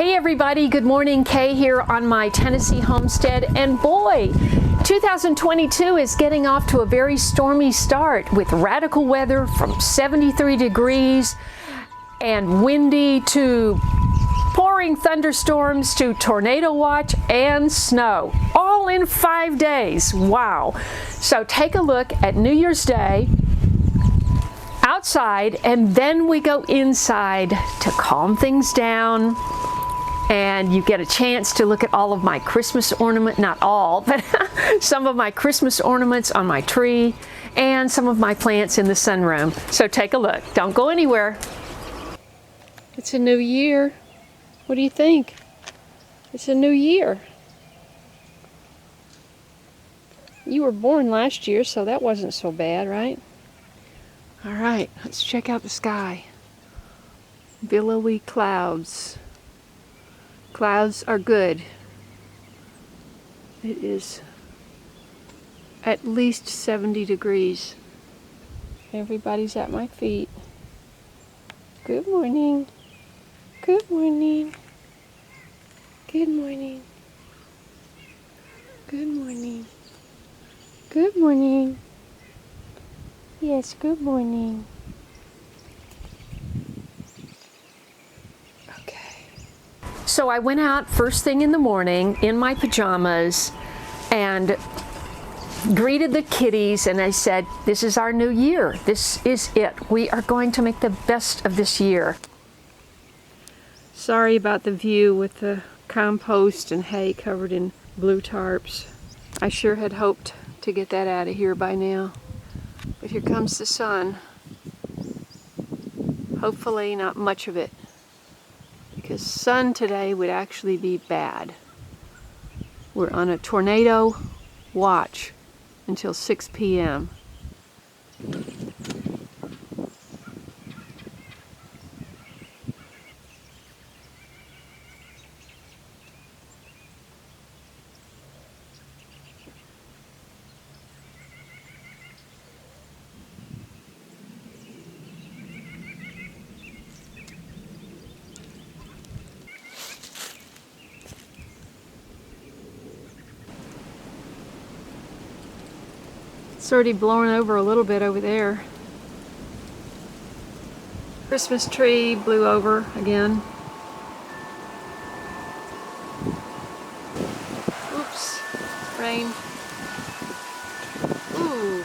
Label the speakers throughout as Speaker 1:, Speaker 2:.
Speaker 1: Hey everybody, good morning. Kaye here on my Tennessee homestead, and boy, 2022 is getting off to a very stormy start with radical weather from 73 degrees and windy to pouring thunderstorms to tornado watch and snow, all in 5 days. Wow. So take a look at New Year's Day outside, and then we go inside to calm things down. And you get a chance to look at all of my Christmas ornament, not all, but some of my Christmas ornaments on my tree and some of my plants in the sunroom. So take a look. Don't go anywhere. It's a new year. What do you think? It's a new year. You were born last year, so that wasn't so bad, right? All right, let's check out the sky. Billowy clouds. Clouds are good. It is at least 70 degrees. Everybody's at my feet. Good morning. Good morning. Good morning. Good morning. Good morning. Yes, good morning. So I went out first thing in the morning in my pajamas and greeted the kitties, and I said, this is our new year. This is it. We are going to make the best of this year. Sorry about the view with the compost and hay covered in blue tarps. I sure had hoped to get that out of here by now. But here comes the sun. Hopefully not much of it, because sun today would actually be bad. We're on a tornado watch until 6 p.m. It's already blowing over a little bit over there. Christmas tree blew over again. Oops, rain. Ooh.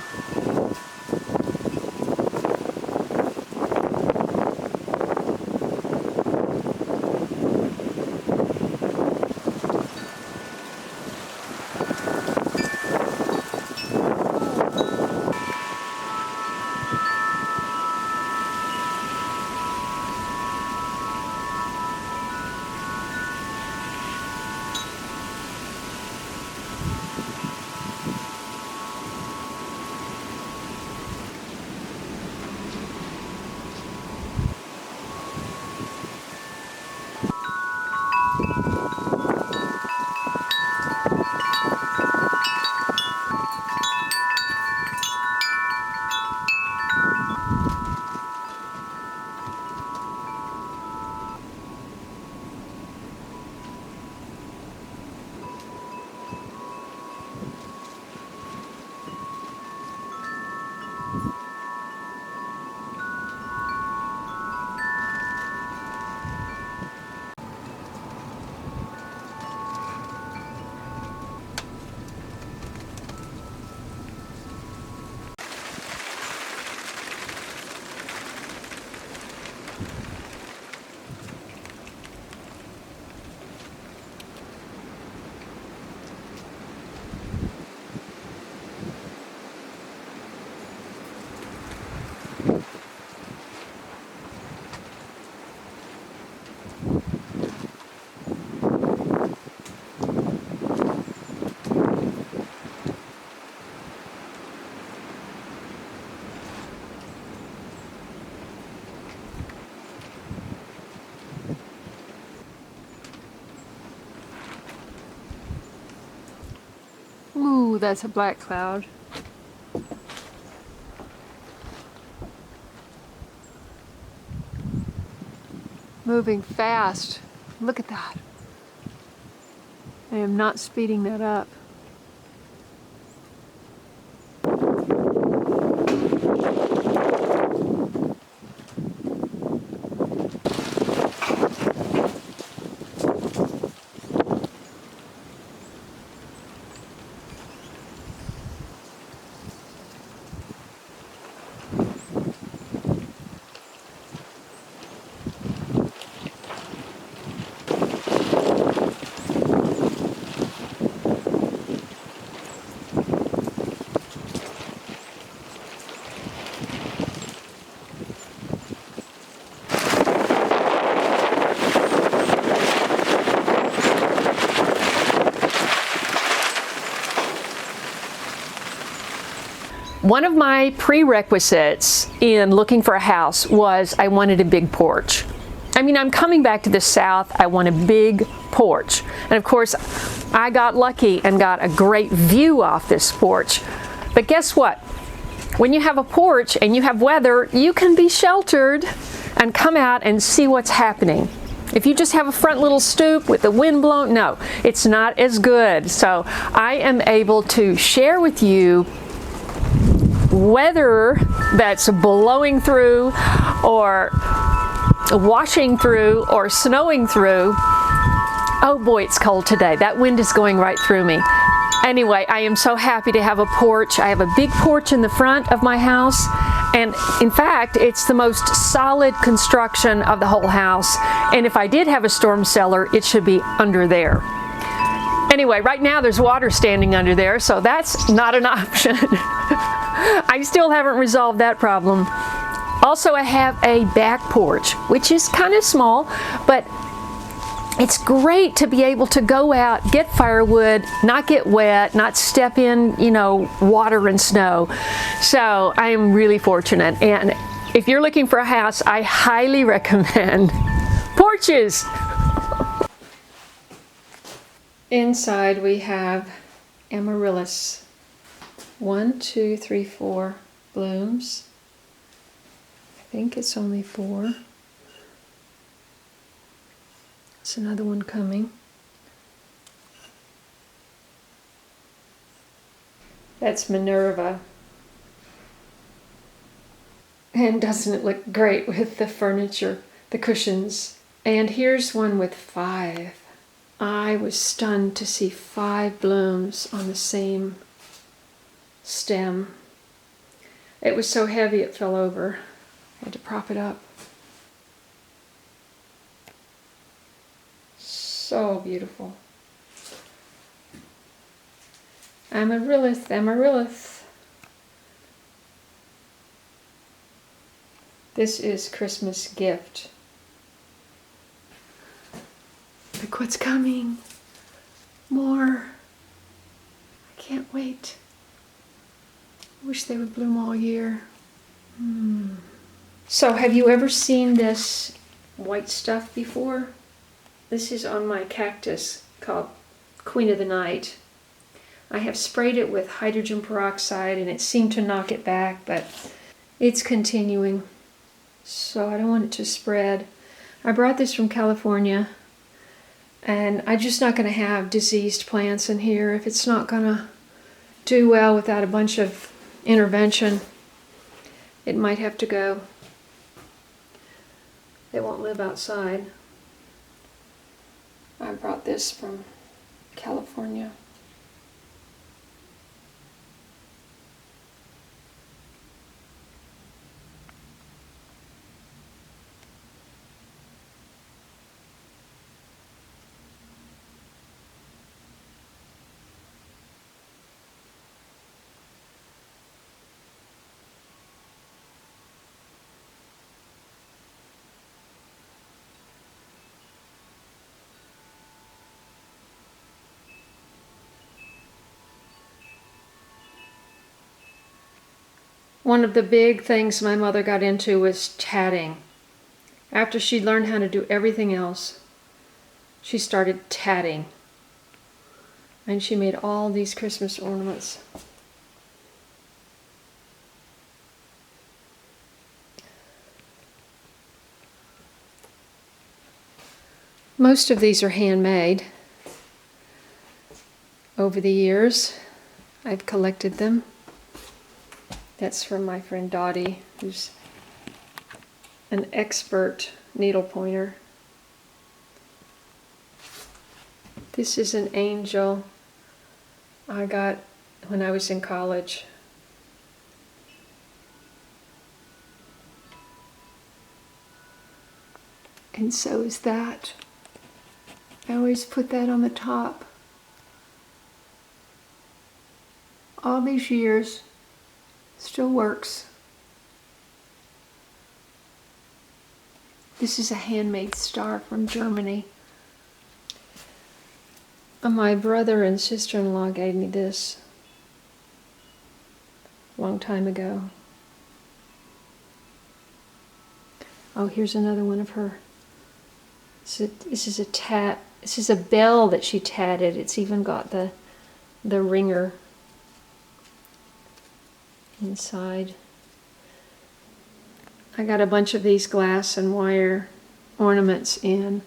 Speaker 1: Ooh, that's a black cloud. Moving fast. Look at that. I am not speeding that up. One of my prerequisites in looking for a house was I wanted a big porch. I mean, I'm coming back to the South, I want a big porch. And of course, I got lucky and got a great view off this porch. But guess what? When you have a porch and you have weather, you can be sheltered and come out and see what's happening. If you just have a front little stoop with the wind blowing, no, it's not as good. So I am able to share with you weather that's blowing through or washing through or snowing through. Oh boy, it's cold today. That wind is going right through me. Anyway, I am so happy to have a porch. I have a big porch in the front of my house, and in fact, it's the most solid construction of the whole house. And if I did have a storm cellar, it should be under there. Anyway, right now there's water standing under there, so that's not an option. I still haven't resolved that problem. Also, I have a back porch, which is kind of small, but it's great to be able to go out, get firewood, not get wet, not step in, water and snow. So I am really fortunate. And if you're looking for a house, I highly recommend porches. Inside we have Amaryllis. 1, 2, 3, 4 blooms. I think it's only 4. There's another one coming. That's Minerva. And doesn't it look great with the furniture, the cushions? And here's one with 5. I was stunned to see 5 blooms on the same stem. It was so heavy it fell over. I had to prop it up. So beautiful. Amaryllis, Amaryllis. This is Christmas gift. Look what's coming. More. I can't wait. I wish they would bloom all year. So have you ever seen this white stuff before? This is on my cactus called Queen of the Night. I have sprayed it with hydrogen peroxide and it seemed to knock it back, but it's continuing. So I don't want it to spread. I brought this from California, and I'm just not going to have diseased plants in here if it's not going to do well without a bunch of intervention. It might have to go. They won't live outside. I brought this from California. One of the big things my mother got into was tatting. After she learned how to do everything else, she started tatting. And she made all these Christmas ornaments. Most of these are handmade. Over the years, I've collected them. That's from my friend Dottie, who's an expert needle pointer. This is an angel I got when I was in college. And so is that. I always put that on the top. All these years, still works. This is a handmade star from Germany. My brother and sister-in-law gave me this a long time ago. Oh, here's another one of her. This is a bell that she tatted. It's even got the ringer inside. I got a bunch of these glass and wire ornaments in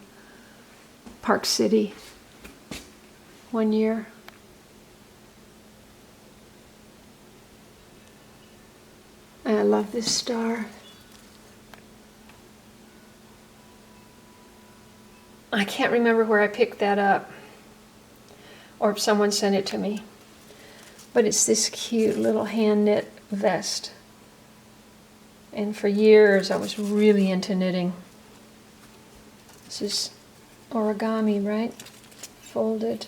Speaker 1: Park City one year. And I love this star. I can't remember where I picked that up or if someone sent it to me, but it's this cute little hand knit vest. And for years I was really into knitting. This is origami, right? Folded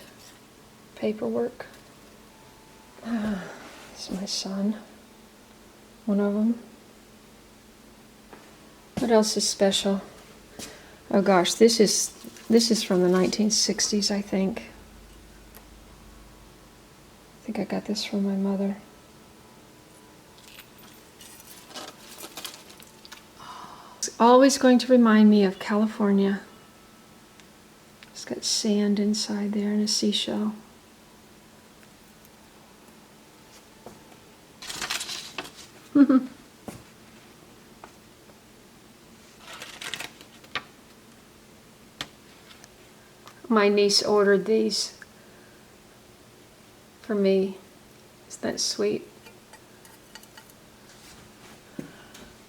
Speaker 1: paperwork. This is my son, one of them. What else is special? Oh gosh, this is from the 1960s, I think. I think I got this from my mother. It's always going to remind me of California. It's got sand inside there and a seashell. My niece ordered these for me. Isn't that sweet?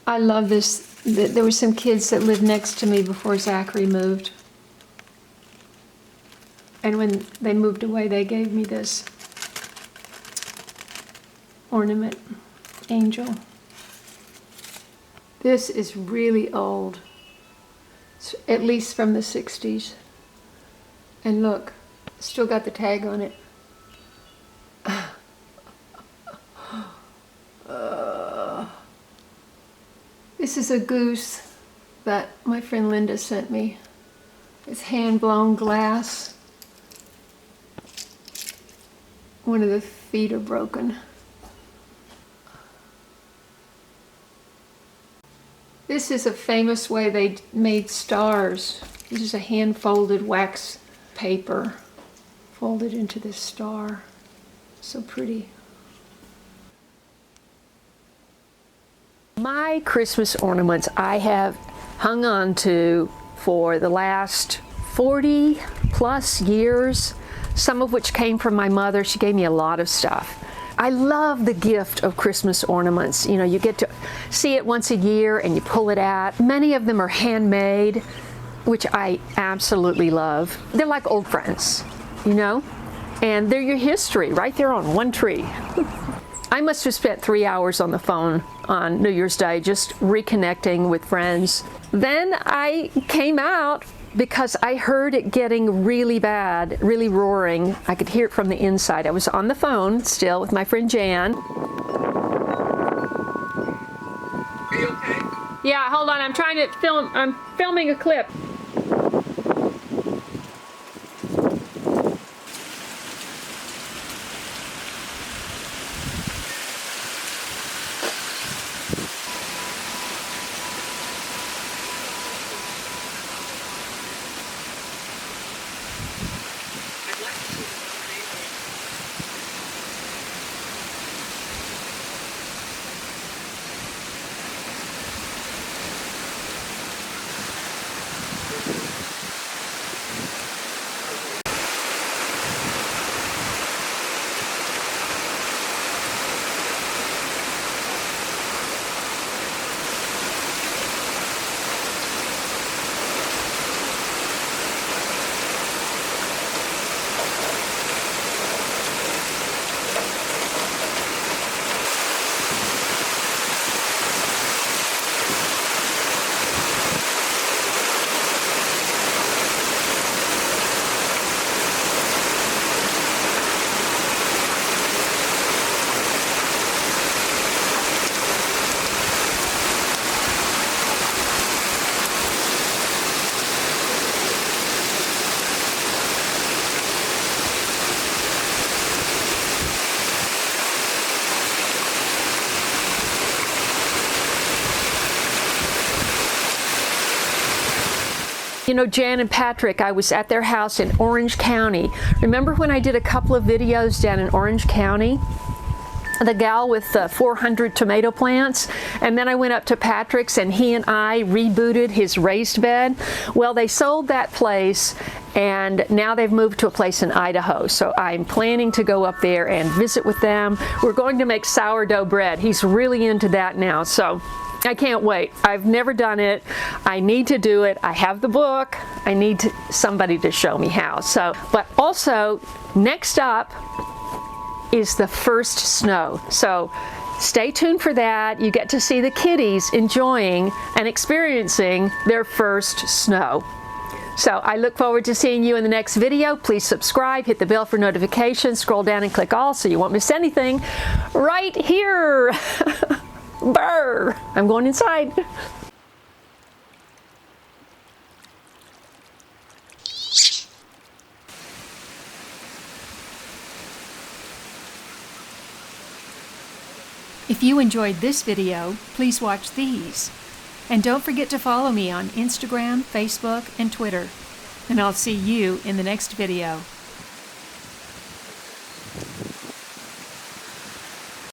Speaker 1: I love this. There were some kids that lived next to me before Zachary moved. And when they moved away, they gave me this ornament angel. This is really old. It's at least from the 60s. And look, still got the tag on it. This is a goose that my friend Linda sent me. It's hand-blown glass. One of the feet are broken. This is a famous way they made stars. This is a hand-folded wax paper folded into this star. So pretty. My Christmas ornaments I have hung on to for the last 40 plus years, some of which came from my mother. She gave me a lot of stuff. I love the gift of Christmas ornaments. You know, you get to see it once a year and you pull it out. Many of them are handmade, which I absolutely love. They're like old friends, you know, and they're your history right there on one tree. I must have spent 3 hours on the phone on New Year's Day just reconnecting with friends. Then I came out because I heard it getting really bad, really roaring. I could hear it from the inside. I was on the phone still with my friend Jan.
Speaker 2: Are you okay?
Speaker 1: Yeah, hold on, I'm trying to film, I'm filming a clip. You know, Jan and Patrick, I was at their house in Orange County. Remember when I did a couple of videos down in Orange County? The gal with the 400 tomato plants, and then I went up to Patrick's and he and I rebooted his raised bed. Well, they sold that place and now they've moved to a place in Idaho, so I'm planning to go up there and visit with them. We're going to make sourdough bread. He's really into that now, so I can't wait. I've never done it. I need to do it. I have the book. I need somebody to show me how. So, but also next up is the first snow. So stay tuned for that. You get to see the kitties enjoying and experiencing their first snow. So I look forward to seeing you in the next video. Please subscribe, hit the bell for notifications, scroll down and click all so you won't miss anything right here. Brr! I'm going inside. If you enjoyed this video, please watch these. And don't forget to follow me on Instagram, Facebook, and Twitter. And I'll see you in the next video.